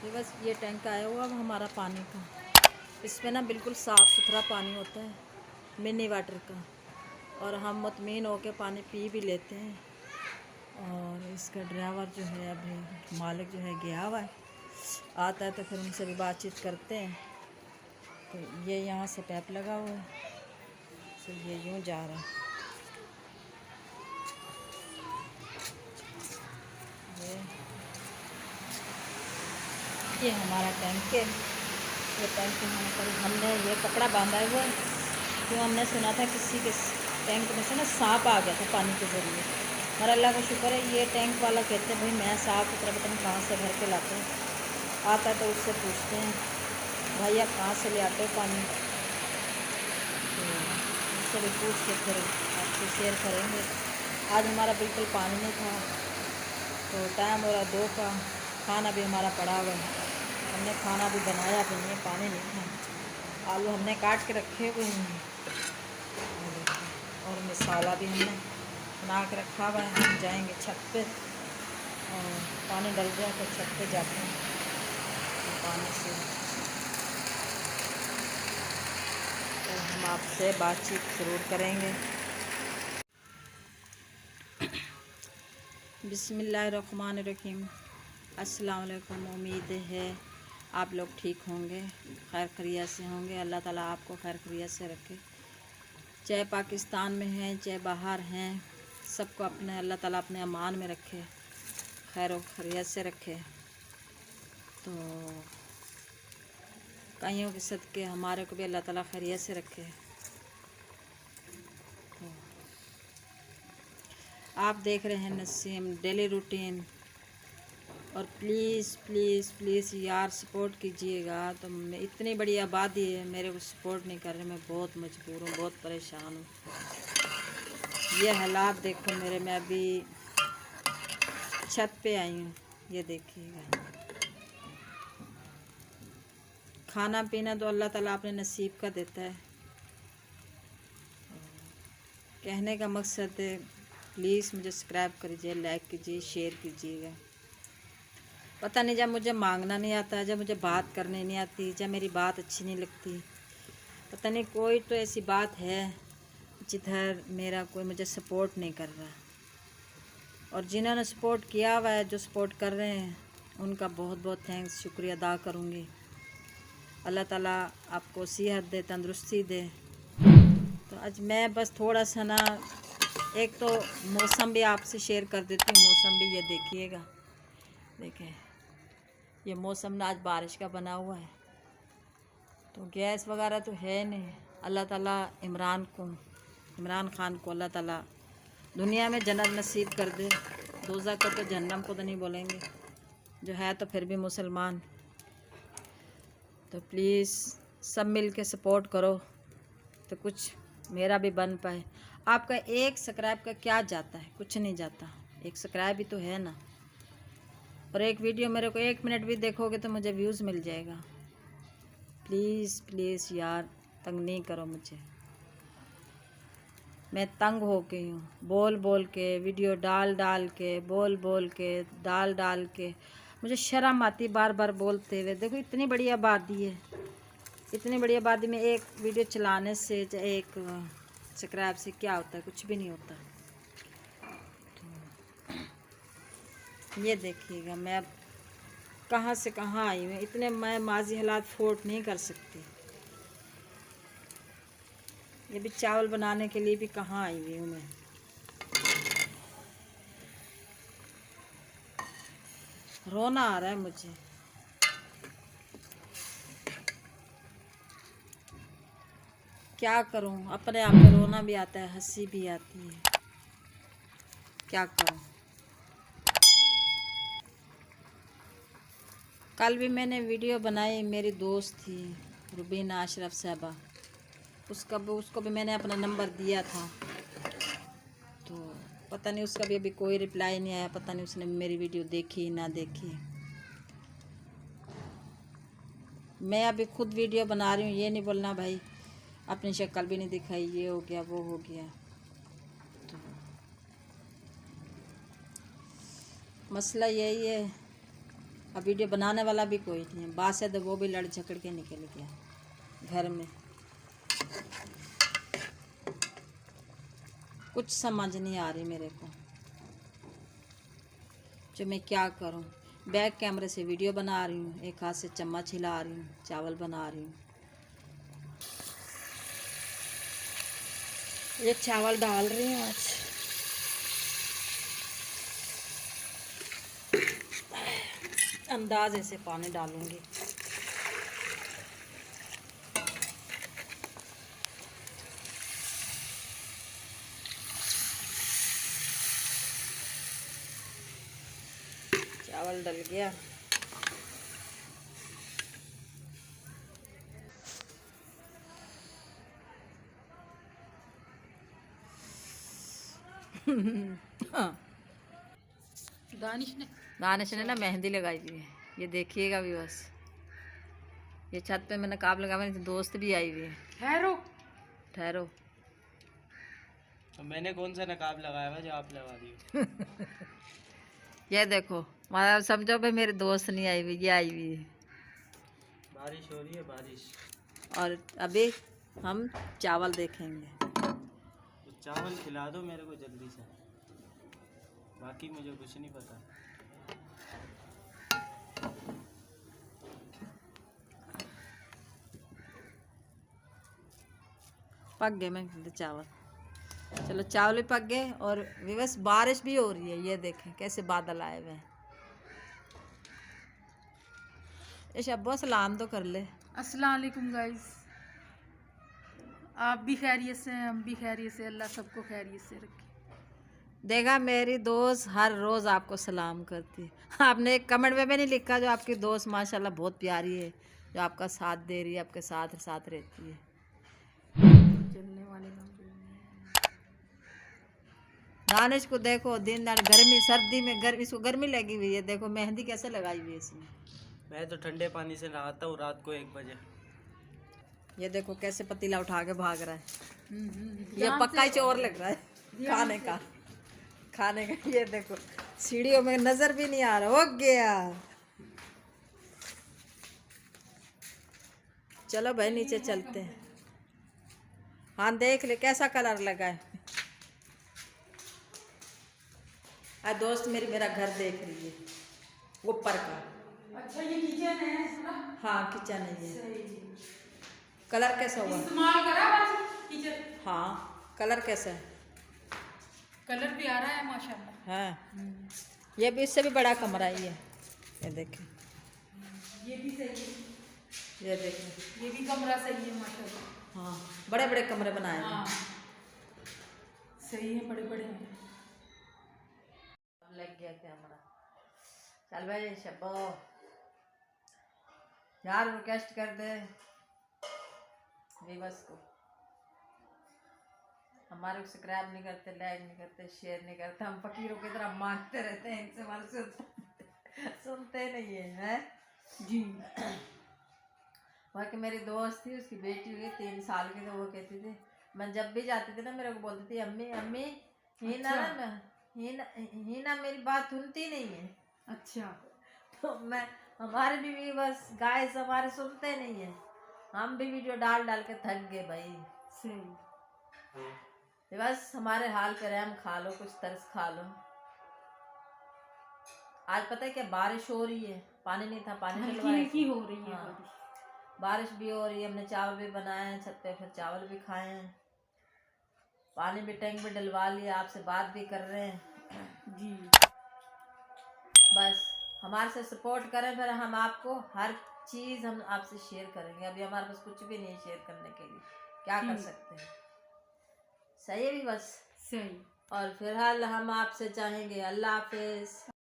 ये बस ये टैंक आया हुआ अब हमारा पानी का। इसमें ना बिल्कुल साफ़ सुथरा पानी होता है, मिनी वाटर का, और हम मुतमईन होकर पानी पी भी लेते हैं। और इसका ड्राइवर जो है, अभी मालिक जो है गया हुआ है, आता है तो फिर उनसे भी बातचीत करते हैं। तो ये यहाँ से पाइप लगा हुआ है, तो ये यूँ जा रहा है। ये हमारा टैंक है। ये टैंक यहाँ पर हमने ये कपड़ा बांधा हुआ है, तो हमने सुना था किसी के टैंक में से ना सांप आ गया था पानी के ज़रिए। और अल्लाह का शुक्र है, ये टैंक वाला कहते हैं भाई मैं साफ़ सुथरा पता नहीं कहाँ से भर के लाते हैं। आता है तो उससे पूछते हैं भाई आप कहाँ से ले आते हो पानी, तो उससे भी पूछ के फिर आपसे शेयर करेंगे। आज हमारा बिल्कुल पानी नहीं था, तो टाइम हो रहा 2 का, खाना भी हमारा पड़ा हुआ है। हमने खाना भी बनाया भी नहीं, पानी नहीं था। आलू हमने काट के रखे हुए हैं, और मसाला भी हमने बना के रखा हुआ है। हम जाएंगे छत पे, और पानी डल जाए तो छत पे जाते हैं, तो पानी से तो हम आपसे बातचीत ज़रूर करेंगे। बिस्मिल्लाहिर्रहमानिर्रहीम। अस्सलाम वालेकुम। उम्मीद है आप लोग ठीक होंगे, खैर खैरियत से होंगे। अल्लाह ताला आपको खैर खैरियत से रखे, चाहे पाकिस्तान में हैं चाहे बाहर हैं, सबको अपने अल्लाह ताला अपने अमान में रखे, खैर खैरियत से रखे। तो कईयों के सदके हमारे को भी अल्लाह ताला खैरियत से रखे। तो आप देख रहे हैं नसीम डेली रूटीन, और प्लीज़ प्लीज़ प्लीज़ यार सपोर्ट कीजिएगा। तो मैं इतनी बड़ी आबादी है, मेरे को सपोर्ट नहीं कर रहे, मैं बहुत मजबूर हूँ, बहुत परेशान हूँ। ये हालात देखो मेरे, मैं अभी छत पे आई हूँ, ये देखिएगा। खाना पीना तो अल्लाह ताला अपने नसीब का देता है। कहने का मकसद है प्लीज़ मुझे सब्सक्राइब कीजिए, लाइक कीजिए, शेयर कीजिएगा। पता नहीं, जब मुझे मांगना नहीं आता, जब मुझे बात करने नहीं आती, जब मेरी बात अच्छी नहीं लगती, पता नहीं कोई तो ऐसी बात है जिधर मेरा कोई मुझे सपोर्ट नहीं कर रहा। और जिन्होंने सपोर्ट किया हुआ है, जो सपोर्ट कर रहे हैं, उनका बहुत बहुत थैंक्स, शुक्रिया अदा करूँगी। अल्लाह ताला आपको सेहत दे, तंदुरुस्ती दे। तो आज मैं बस थोड़ा सा ना, एक तो मौसम भी आपसे शेयर कर देती हूँ। मौसम भी ये देखिएगा, देखें ये मौसम ना आज बारिश का बना हुआ है। तो गैस वगैरह तो है नहीं। अल्लाह ताला इमरान ख़ान को अल्लाह ताला दुनिया में जन्नत नसीब कर दे। दोज़ख को तो जहन्नम को तो नहीं बोलेंगे, जो है तो फिर भी मुसलमान। तो प्लीज़ सब मिल के सपोर्ट करो, तो कुछ मेरा भी बन पाए। आपका एक सब्सक्राइब का क्या जाता है, कुछ नहीं जाता, एक सब्सक्राइब ही तो है ना। और एक वीडियो मेरे को 1 मिनट भी देखोगे तो मुझे व्यूज़ मिल जाएगा। प्लीज़ प्लीज़ यार, तंग नहीं करो मुझे, मैं तंग हो गई हूँ। बोल बोल के, वीडियो डाल डाल के, बोल बोल के, डाल डाल के मुझे शर्म आती बार बार बोलते हुए। देखो इतनी बड़ी आबादी है, इतनी बड़ी आबादी में एक वीडियो चलाने से, एक सब्सक्राइब से क्या होता है, कुछ भी नहीं होता। तो ये देखिएगा मैं अब कहाँ से कहाँ आई हूँ, इतने मैं माजी हालात फोर्ट नहीं कर सकती। ये भी चावल बनाने के लिए भी कहाँ आई हुई हूँ मैं। रोना आ रहा है मुझे। क्या करूँ, अपने आप पे रोना भी आता है, हंसी भी आती है, क्या करूँ। कल भी मैंने वीडियो बनाई, मेरी दोस्त थी रुबीना अशरफ साहबा, उसको भी मैंने अपना नंबर दिया था। तो पता नहीं उसका भी अभी कोई रिप्लाई नहीं आया, पता नहीं उसने मेरी वीडियो देखी ना देखी। मैं अभी खुद वीडियो बना रही हूँ, ये नहीं बोलना भाई अपनी शक्ल भी नहीं दिखाई, ये हो गया वो हो गया। तो मसला यही है अब वीडियो बनाने वाला भी कोई नहीं है, बात से तो वो भी लड़ झगड़ के निकल गया घर में। कुछ समझ नहीं आ रही मेरे को जो मैं क्या करूं। बैक कैमरे से वीडियो बना रही हूँ, एक हाथ से चम्मच हिला रही हूँ, चावल बना रही हूँ। ये चावल डाल रही हूँ आज। अंदाजे से पानी डालूंगी। चावल डल गया। दानिश ने ना मेहंदी लगाई हुई है, ये देखिएगा भी बस। ये छत पे मैंने नकाब लगा, मेरी दोस्त भी आई हुई है। ठहरो ठहरो। तो मैंने कौन सा नकाब लगाया हुआ जो आप लगा दी? ये देखो, मतलब समझो भाई मेरी दोस्त नहीं आई हुई, ये आई हुई है। बारिश हो रही है, बारिश। और अभी हम चावल देखेंगे। तो चावल खिला दो मेरे को जल्दी से, बाकी मुझे कुछ नहीं पता। पक गए मैं चावल। चलो चावल भी पक गए और बस बारिश भी हो रही है। ये देखें कैसे बादल आए हुए हैं। ये शब्बो सलाम तो कर ले। अस्सलाम वालेकुम गाइस, आप भी खैरियत से हैं, हम भी खैरियत से, अल्लाह सबको खैरियत से रखे। देखा मेरी दोस्त हर रोज़ आपको सलाम करती है। आपने एक कमेंट में भी नहीं लिखा जो आपकी दोस्त माशाल्लाह बहुत प्यारी है, जो आपका साथ दे रही है, आपके साथ साथ रहती है। चलने वाले दानिश को देखो, दिन रात गर्मी, सर्दी में गर्मी, इसको गर्मी लगी हुई है। देखो मेहंदी कैसे लगाई हुई है इसमें। मैं तो ठंडे पानी से नहाता हूँ रात को 1 बजे। ये देखो कैसे पतीला उठा के भाग रहा है। ये पक्का ही चोर लग रहा है खाने का, खाने का। ये देखो सीढ़ियों में नजर भी नहीं आ रहा। हो गया। चलो भाई नीचे चलते हैं। हाँ देख ले कैसा कलर लगा है। आज दोस्त मेरी मेरा घर देख रही है ऊपर का। अच्छा ये किचन है ना? हाँ किचन है ये। कलर कैसा हुआ? इस्तेमाल करा किचन। हाँ कलर कैसा है? कलर भी आ रहा है माशाल्लाह। हाँ ये भी इससे भी बड़ा कमरा ही है। ये देखें, ये भी सही है। ये देखें, ये भी कमरा सही है माशाल्लाह। हाँ बड़े बड़े कमरे बनाए हैं। हाँ सही है, बड़े बड़े हैं। लग गया कैमरा। चल भाई शब्बो यार रिक्वेस्ट कर दे व्यूअर्स को। हमारे को सब्सक्राइब नहीं करते, लाइक नहीं करते, शेयर नहीं करते। हम फकीरों की तरह मांगते रहते हैं, इनसे हमारे सुनते नहीं है, हैं? जी। वहाँ की मेरी दोस्त थी, उसकी बेटी हुई 3 साल की, तो वो कहती थी, मैं जब भी जाती थी ना मेरे को बोलती थी अम्मी अम्मी हीना मेरी बात सुनती नहीं है। अच्छा। तो मैं, हमारे भी बस गाय हमारे सुनते नहीं है। हम भी वीडियो डाल डाल के थक गए भाई। सही। बस हमारे हाल पे रहम खा लो, कुछ तरस खा लो। आज पता है क्या बारिश हो रही है, पानी नहीं था, पानी हल्की हो रही है। हाँ, बारिश भी हो रही है। हमने चावल भी बनाए हैं छत पे, फिर चावल भी खाए हैं, पानी भी टैंक में डलवा लिया, आपसे बात भी कर रहे हैं जी। बस हमारे से सपोर्ट करें, फिर हम आपको हर चीज़ हम आपसे शेयर करेंगे। अभी हमारे पास कुछ भी नहीं शेयर करने के लिए, क्या कर सकते हैं। सही है भी बस। सही। और फिलहाल हम आपसे चाहेंगे अल्लाह हाफिज।